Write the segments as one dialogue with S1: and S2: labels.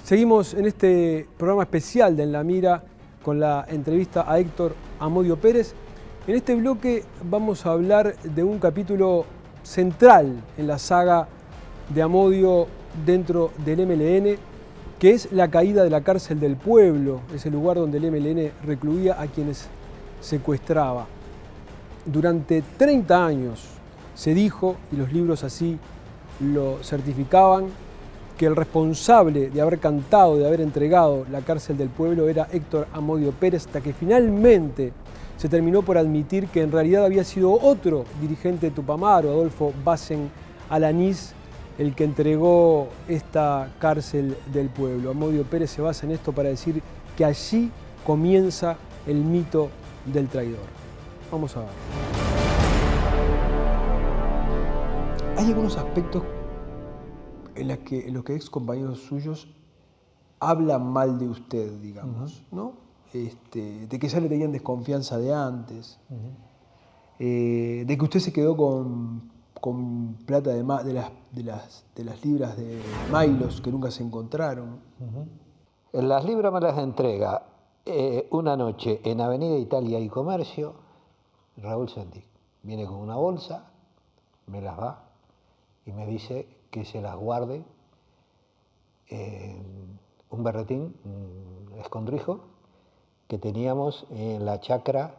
S1: Seguimos en este programa especial de En la Mira con la entrevista a Héctor Amodio Pérez. En este bloque vamos a hablar de un capítulo central en la saga de Amodio dentro del MLN, que es la caída de la cárcel del pueblo, ese lugar donde el MLN recluía a quienes secuestraba. Durante 30 años se dijo, y los libros así lo certificaban, que el responsable de haber cantado, de haber entregado la cárcel del pueblo era Héctor Amodio Pérez, hasta que finalmente se terminó por admitir que en realidad había sido otro dirigente de Tupamaro, Adolfo Basen Alanís, el que entregó esta cárcel del pueblo. Amodio Pérez se basa en esto para decir que allí comienza el mito del traidor. Vamos a ver. Hay algunos aspectos en los que ex compañeros suyos hablan mal de usted, digamos, ¿no? De que ya le tenían desconfianza de antes, de que usted se quedó con plata de las libras de Mailos que nunca se encontraron.
S2: Las libras me las entrega una noche en Avenida Italia y Comercio, Raúl Sendic. Viene con una bolsa, me las da y me dice que se las guarde en un berretín, un escondrijo, que teníamos en la chacra,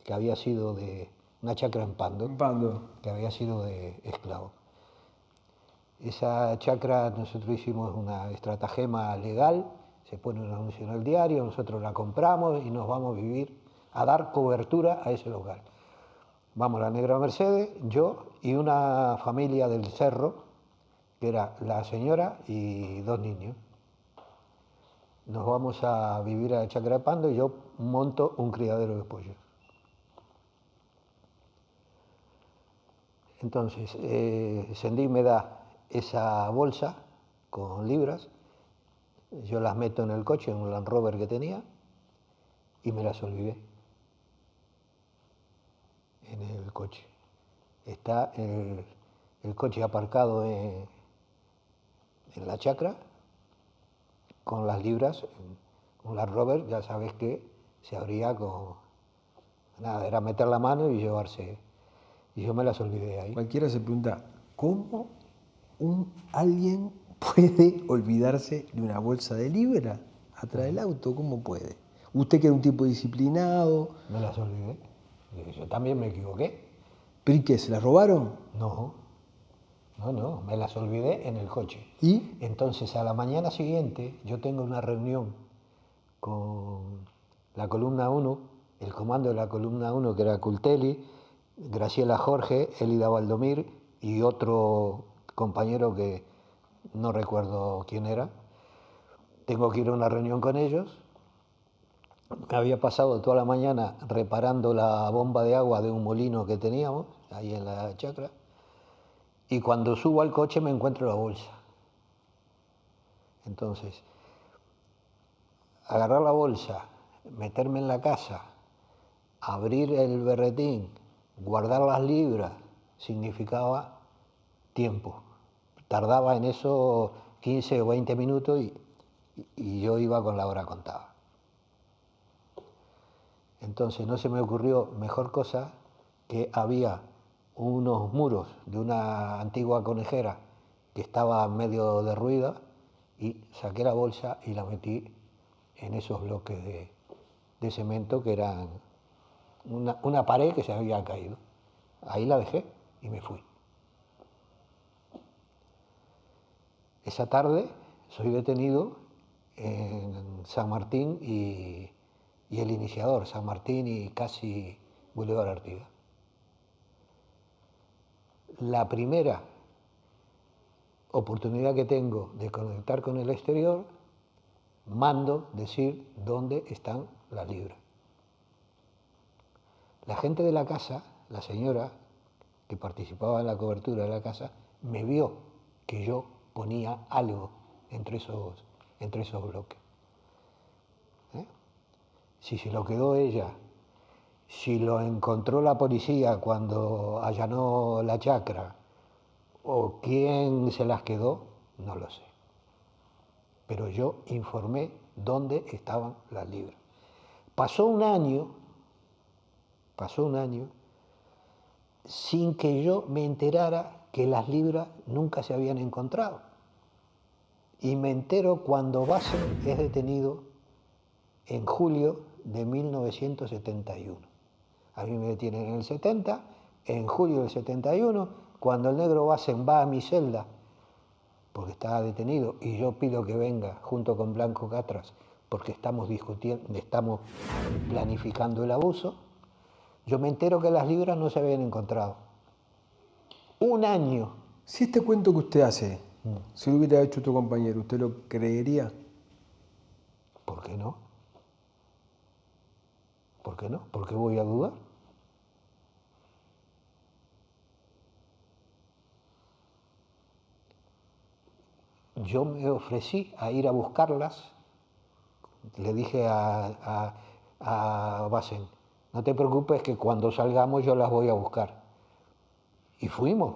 S2: que había sido de una chacra en Pando, que había sido de esclavo. Esa chacra nosotros hicimos una estratagema legal, se pone un anuncio en el diario, nosotros la compramos y nos vamos a vivir, a dar cobertura a ese lugar. Vamos la Negra Mercedes, yo y una familia del Cerro, que era la señora y 2 niños. Nos vamos a vivir a la chacra de Pando y yo monto un criadero de pollos. Entonces, Sendic me da esa bolsa con libras, yo las meto en el coche, en un Land Rover que tenía, y me las olvidé en el coche. Está el coche aparcado en la chacra, con las libras, un Land Rover, ya sabes que se abría con... Nada, era meter la mano y llevarse. Y yo me las olvidé ahí.
S1: Cualquiera se pregunta, ¿cómo alguien puede olvidarse de una bolsa de libra atrás del auto? ¿Cómo puede? Usted que era un tipo disciplinado.
S2: Me las olvidé. Yo también me equivoqué.
S1: ¿Pero y qué? ¿Se las robaron?
S2: No, me las olvidé en el coche.
S1: ¿Y?
S2: Entonces, a la mañana siguiente, yo tengo una reunión con la columna 1, el comando de la columna 1, que era Cultelli, Graciela Jorge, Elida Valdomir y otro compañero que no recuerdo quién era. Tengo que ir a una reunión con ellos. Me había pasado toda la mañana reparando la bomba de agua de un molino que teníamos ahí en la chacra. Y cuando subo al coche me encuentro la bolsa. Entonces, agarrar la bolsa, meterme en la casa, abrir el berretín, guardar las libras, significaba tiempo. Tardaba en eso 15 o 20 minutos y yo iba con la hora contada. Entonces no se me ocurrió mejor cosa que había unos muros de una antigua conejera que estaba medio derruida y saqué la bolsa y la metí en esos bloques de cemento que eran una pared que se había caído. Ahí la dejé y me fui. Esa tarde soy detenido en San Martín y el Iniciador, San Martín y casi Boulevard Artigas. La primera oportunidad que tengo de conectar con el exterior, mando decir dónde están las libras. La gente de la casa, la señora que participaba en la cobertura de la casa, me vio que yo ponía algo entre esos bloques. Si se lo quedó ella, si lo encontró la policía cuando allanó la chacra, o quién se las quedó, no lo sé. pero yo informé dónde estaban las libras. Pasó un año sin que yo me enterara que las libras nunca se habían encontrado. Y me entero cuando Bassen es detenido en julio de 1971. A mí me detienen en el 70, en julio del 71, cuando el negro Bassen va a mi celda, porque estaba detenido, y yo pido que venga junto con Blanco Catras, porque estamos discutiendo, estamos planificando el abuso, yo me entero que las libras no se habían encontrado. Un año.
S1: Si este cuento que usted hace, si lo hubiera hecho tu compañero, ¿usted lo creería?
S2: ¿Por qué no? ¿Por qué no? ¿Por qué voy a dudar? Yo me ofrecí a ir a buscarlas. Le dije a Bassen, no te preocupes que cuando salgamos yo las voy a buscar. Y fuimos.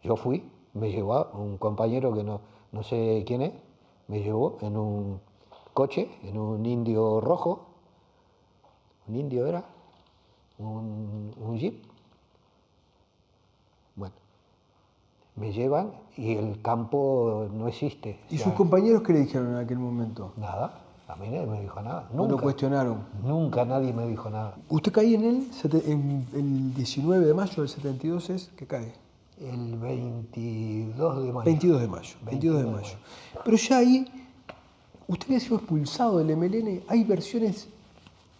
S2: Yo fui, me llevó un compañero que no sé quién es, me llevó en un coche, en un Indio rojo. ¿Un Indio era? ¿Un Jeep? Bueno, me llevan y el campo no existe.
S1: ¿Y sus compañeros qué le dijeron en aquel momento?
S2: Nada, a mí nadie me dijo nada.
S1: ¿No lo cuestionaron?
S2: Nunca nadie me dijo nada.
S1: ¿Usted cae en el 19 de mayo del 72 es que cae?
S2: El 22 de mayo.
S1: 22 de mayo. 22 de mayo. Pero ya ahí, usted había sido expulsado del MLN. Hay versiones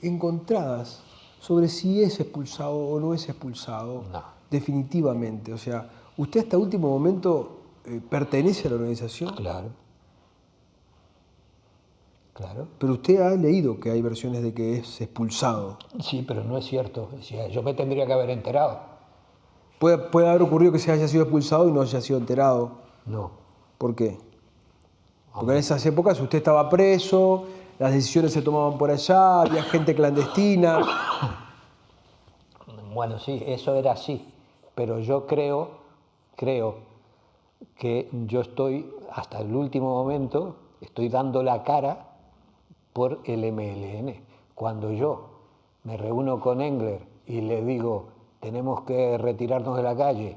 S1: encontradas sobre si es expulsado o no es expulsado.
S2: No.
S1: Definitivamente. O sea, ¿usted hasta último momento pertenece a la organización?
S2: Claro. Claro.
S1: Pero usted ha leído que hay versiones de que es expulsado.
S2: Sí, pero no es cierto. O sea, yo me tendría que haber enterado.
S1: Puede haber ocurrido que se haya sido expulsado y no haya sido enterado.
S2: No.
S1: ¿Por qué? Porque en esas épocas usted estaba preso, las decisiones se tomaban por allá, había gente clandestina.
S2: Bueno, sí, eso era así. Pero yo creo que yo estoy, hasta el último momento, estoy dando la cara por el MLN. Cuando yo me reúno con Engler y le digo, tenemos que retirarnos de la calle,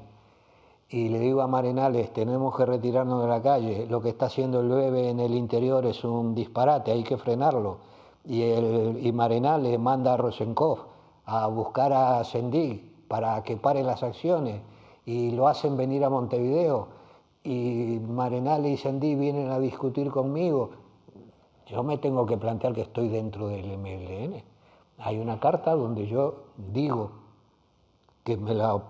S2: y le digo a Marenales, tenemos que retirarnos de la calle, lo que está haciendo el BEBE en el interior es un disparate, hay que frenarlo, y Marenales manda a Rosenkopf a buscar a Sendig para que pare las acciones, y lo hacen venir a Montevideo, y Marenales y Sendig vienen a discutir conmigo. Yo me tengo que plantear que estoy dentro del MLN. Hay una carta donde yo digo, que me la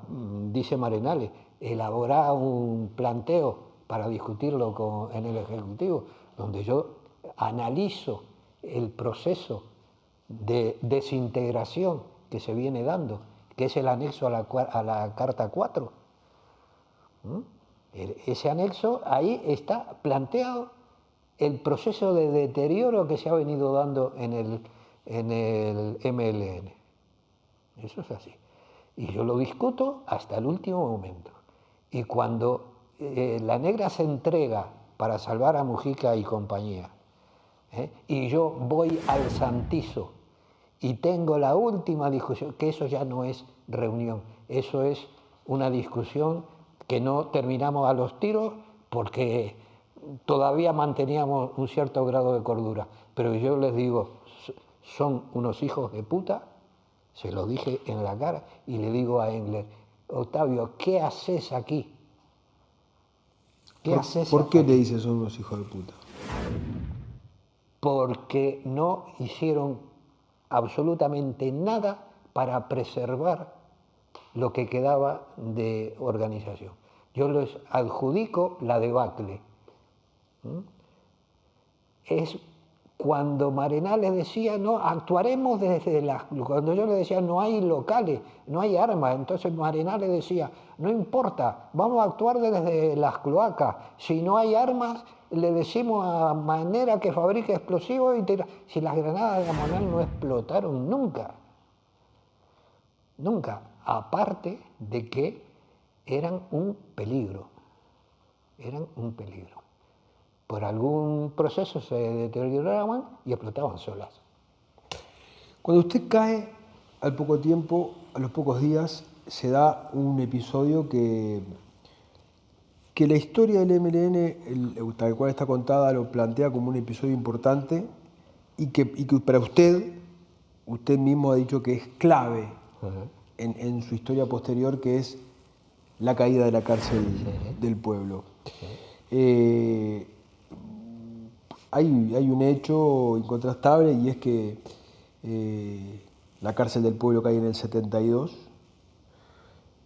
S2: dice Marenales, elaborar un planteo para discutirlo en el Ejecutivo, donde yo analizo el proceso de desintegración que se viene dando, que es el anexo a la Carta 4. Ese anexo, ahí está planteado el proceso de deterioro que se ha venido dando en el MLN. Eso es así. Y yo lo discuto hasta el último momento. Y cuando la negra se entrega para salvar a Mujica y compañía, y yo voy al Santizo y tengo la última discusión, que eso ya no es reunión, eso es una discusión que no terminamos a los tiros porque todavía manteníamos un cierto grado de cordura. Pero yo les digo, son unos hijos de puta. Se lo dije en la cara y le digo a Engler, Octavio, ¿qué haces aquí?
S1: ¿Por qué le dice son unos hijos de puta?
S2: Porque no hicieron absolutamente nada para preservar lo que quedaba de organización. Yo les adjudico la debacle. Es cuando Marenales decía, no, actuaremos desde cuando yo le decía, no hay locales, no hay armas, entonces Marenales decía, no importa, vamos a actuar desde las cloacas, si no hay armas, le decimos a Manera que fabrique explosivos, si las granadas de Amonal no explotaron nunca, nunca, aparte de que eran un peligro, por algún proceso se deterioraban y explotaban solas.
S1: Cuando usted cae, al poco tiempo, a los pocos días, se da un episodio que la historia del MLN, tal cual está contada, lo plantea como un episodio importante y que para usted mismo ha dicho que es clave en su historia posterior, que es la caída de la cárcel del pueblo. Hay un hecho incontrastable, y es que la cárcel del pueblo cae en el 72.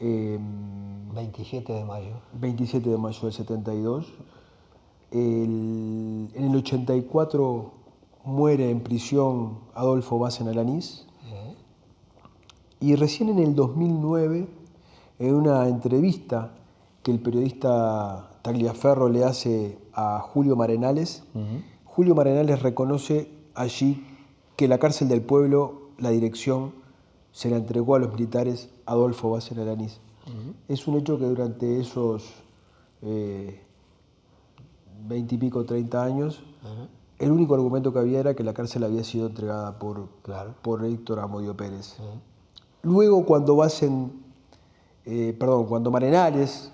S2: 27 de mayo.
S1: 27 de mayo del 72. En el 84 muere en prisión Adolfo Basen Alanís. Y recién en el 2009, en una entrevista que el periodista Tagliaferro le hace a Julio Marenales, Julio Marenales reconoce allí que la cárcel del pueblo, la dirección, se la entregó a los militares Adolfo Basen Alanís. Es un hecho que durante esos 20 y pico, 30 años, el único argumento que había era que la cárcel había sido entregada por Héctor Amodio Pérez. Luego, cuando cuando Marenales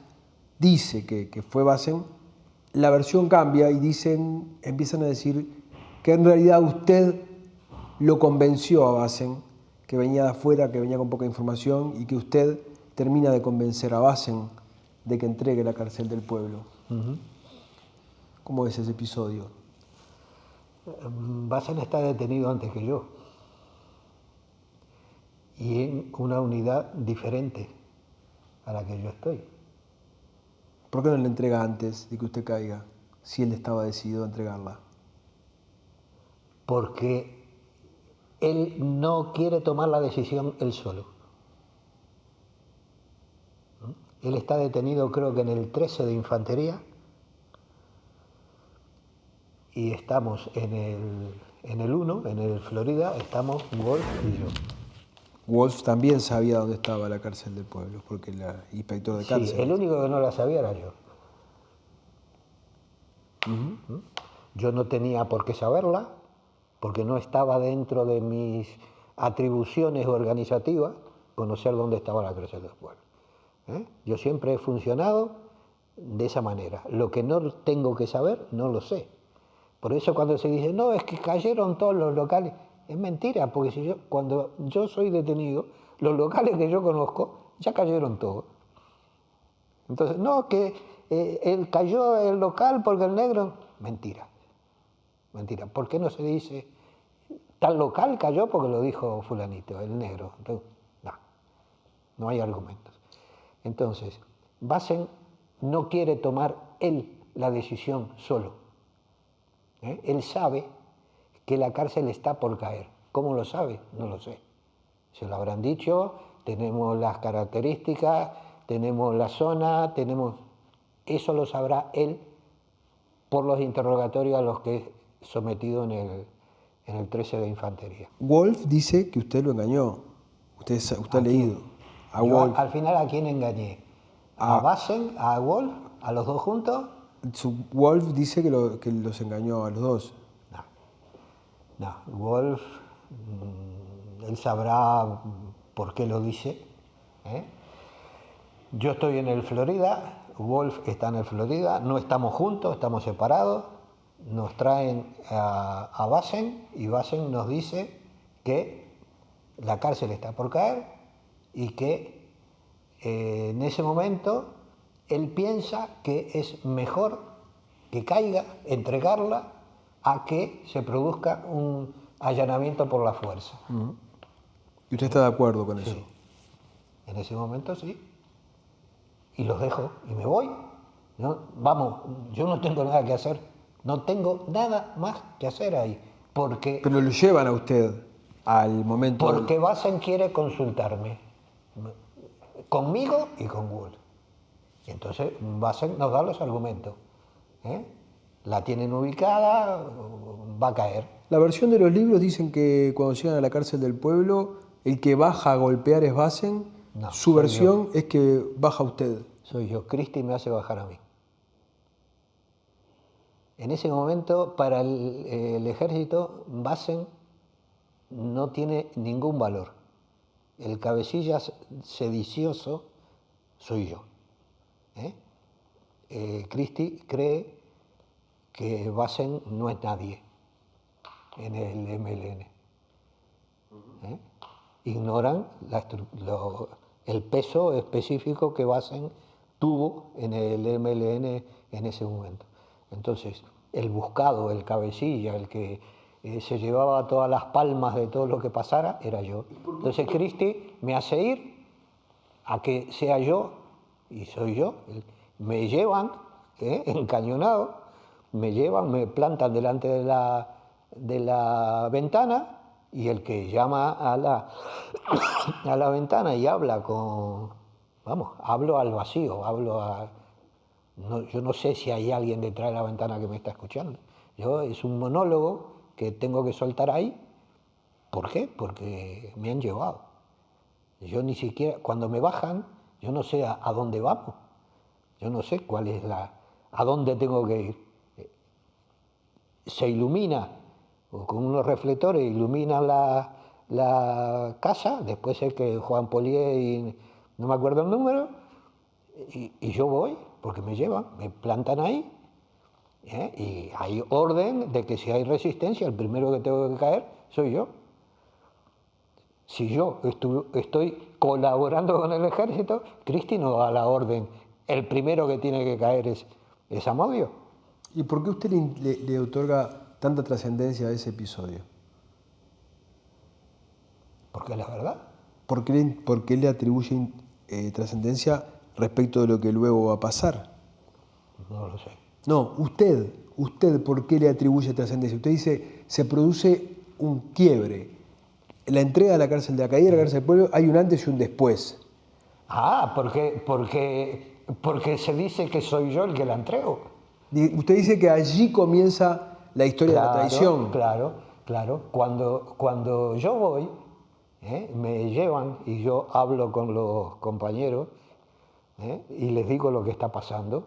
S1: dice que fue Basen, la versión cambia y empiezan a decir que en realidad usted lo convenció a Basen, que venía de afuera, que venía con poca información, y que usted termina de convencer a Basen de que entregue la cárcel del pueblo. ¿Cómo es ese episodio?
S2: Basen está detenido antes que yo, y en una unidad diferente a la que yo estoy.
S1: ¿Por qué no la entrega antes de que usted caiga, si él estaba decidido a entregarla?
S2: Porque él no quiere tomar la decisión él solo. Él está detenido, creo que en el 13 de Infantería, y estamos en el 1, en el Florida, estamos Wolf y yo.
S1: Wolf también sabía dónde estaba la cárcel del pueblo, porque el inspector de cárcel...
S2: Sí, el único que no la sabía era yo. Yo no tenía por qué saberla, porque no estaba dentro de mis atribuciones organizativas conocer dónde estaba la cárcel del pueblo. Yo siempre he funcionado de esa manera. Lo que no tengo que saber, no lo sé. Por eso cuando se dice, no, es que cayeron todos los locales, es mentira, porque cuando yo soy detenido, los locales que yo conozco ya cayeron todos. Entonces, no, que él cayó el local porque el negro... Mentira. Mentira. ¿Por qué no se dice, tal local cayó porque lo dijo fulanito, el negro? Entonces, no hay argumentos. Entonces, Basen no quiere tomar él la decisión solo. Él sabe que la cárcel está por caer. ¿Cómo lo sabe? No lo sé. Se lo habrán dicho, tenemos las características, tenemos la zona, eso lo sabrá él por los interrogatorios a los que es sometido en el 13 de Infantería.
S1: Wolf dice que usted lo engañó. Usted ha leído.
S2: A Wolf. Al final, ¿a quién engañé? ¿A Basen? ¿A Wolf? ¿A los dos juntos?
S1: Wolf dice que los engañó a los dos.
S2: No, Wolf, él sabrá por qué lo dice. Yo estoy en el Florida, Wolf está en el Florida, no estamos juntos, estamos separados. Nos traen a Basen y Basen nos dice que la cárcel está por caer y que en ese momento él piensa que es mejor que caiga, entregarla, a que se produzca un allanamiento por la fuerza.
S1: ¿Y usted está de acuerdo con eso?
S2: Sí. En ese momento sí. Y los dejo y me voy. ¿No? Vamos, yo no tengo nada que hacer. No tengo nada más que hacer ahí. Porque,
S1: pero lo llevan a usted al momento...
S2: Porque Basen quiere consultarme. Conmigo y con Wolf. Y entonces Basen nos da los argumentos. La tienen ubicada, va a caer.
S1: La versión de los libros dicen que cuando llegan a la cárcel del pueblo, el que baja a golpear es Basen. No, su versión es que baja usted.
S2: Soy yo. Cristi me hace bajar a mí. En ese momento, para el ejército, Basen no tiene ningún valor. El cabecilla sedicioso soy yo. Christie cree que Basen no es nadie en el MLN. Ignoran el peso específico que Basen tuvo en el MLN en ese momento. Entonces, el buscado, el cabecilla, el que se llevaba todas las palmas de todo lo que pasara, era yo. Entonces Christie me hace ir a que sea yo, y soy yo. Me llevan, encañonado, me llevan, me plantan delante de la ventana, y el que llama a la ventana y habla hablo al vacío, yo no sé si hay alguien detrás de la ventana que me está escuchando. Es un monólogo que tengo que soltar ahí. ¿Por qué? Porque me han llevado. Yo ni siquiera, cuando me bajan, yo no sé a dónde vamos. Yo no sé a dónde tengo que ir. Se ilumina, con unos reflectores ilumina la casa, después sé que Juan Polié y no me acuerdo el número, y yo voy, porque me llevan, me plantan ahí, y hay orden de que si hay resistencia, el primero que tengo que caer soy yo. Si yo estoy colaborando con el ejército, Christie no da la orden. El primero que tiene que caer es Amodio.
S1: ¿Y por qué usted le otorga tanta trascendencia a ese episodio?
S2: Porque es la verdad.
S1: ¿Por qué le atribuye trascendencia respecto de lo que luego va a pasar?
S2: No lo sé.
S1: No, usted, ¿por qué le atribuye trascendencia? Usted dice, se produce un quiebre. La entrega de la cárcel de la caída de la cárcel del pueblo, hay un antes y un después.
S2: Porque se dice que soy yo el que la entrego.
S1: Usted dice que allí comienza la historia de la traición.
S2: Claro. Cuando yo voy, me llevan y yo hablo con los compañeros y les digo lo que está pasando.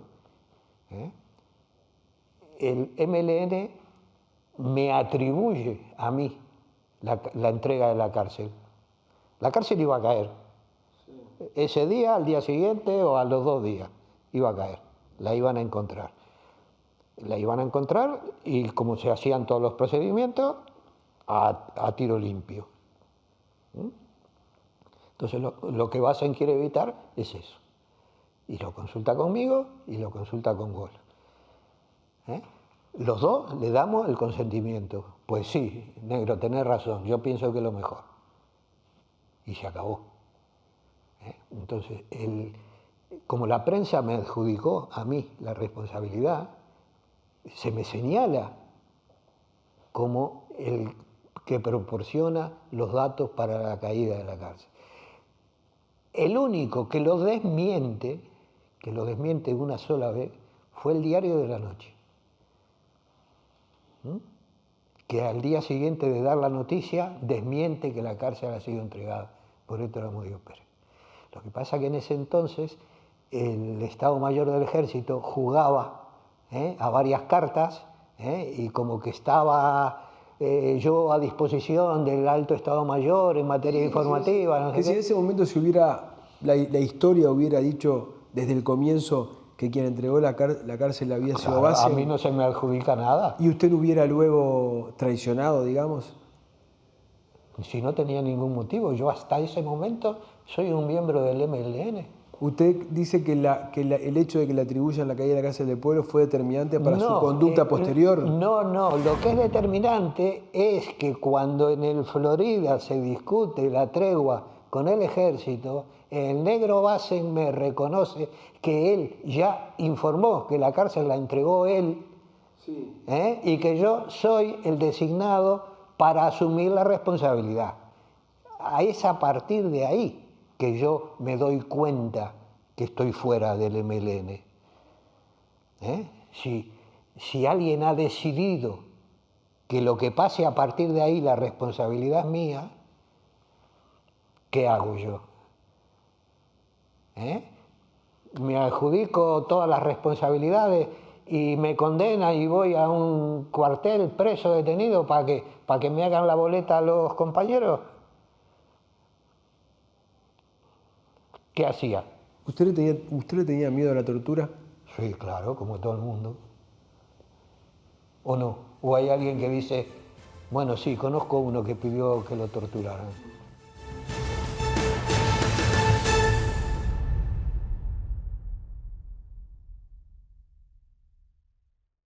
S2: El MLN me atribuye a mí la entrega de la cárcel. La cárcel iba a caer. Sí. Ese día, al día siguiente o a los 2 días, iba a caer. La iban a encontrar. La iban a encontrar y como se hacían todos los procedimientos, a tiro limpio. Entonces lo que Basen quiere evitar es eso. Y lo consulta conmigo y lo consulta con Gol. Los dos le damos el consentimiento. Pues sí, negro, tenés razón, yo pienso que es lo mejor. Y se acabó. Entonces, como la prensa me adjudicó a mí la responsabilidad, se me señala como el que proporciona los datos para la caída de la cárcel. El único que lo desmiente una sola vez, fue el Diario de la Noche. Que al día siguiente de dar la noticia, desmiente que la cárcel ha sido entregada por Héctor Amodio Pérez. Lo que pasa es que en ese entonces el Estado Mayor del Ejército jugaba a varias cartas y como que estaba yo a disposición del alto Estado Mayor en materia informativa. No sé
S1: si en ese momento la historia hubiera dicho desde el comienzo que quien entregó la cárcel había sido Basen.
S2: A mí no se me adjudica nada.
S1: ¿Y usted lo hubiera luego traicionado, digamos?
S2: Si no tenía ningún motivo. Yo hasta ese momento soy un miembro del MLN.
S1: ¿Usted dice que el hecho de que le atribuyan la caída de la cárcel del pueblo fue determinante para su conducta posterior?
S2: No. Lo que es determinante es que cuando en el Florida se discute la tregua con el ejército, el negro Basen me reconoce que él ya informó que la cárcel la entregó él, sí. Y que yo soy el designado para asumir la responsabilidad. Es a partir de ahí que yo me doy cuenta que estoy fuera del MLN. Si alguien ha decidido que lo que pase a partir de ahí, la responsabilidad es mía, ¿qué hago yo? Me adjudico todas las responsabilidades y me condena y voy a un cuartel preso detenido para que me hagan la boleta a los compañeros, ¿qué hacía?
S1: ¿Usted le tenía miedo a la tortura?
S2: Sí, claro, como todo el mundo. ¿O no? ¿O hay alguien que dice, bueno, sí, conozco uno que pidió que lo torturaran?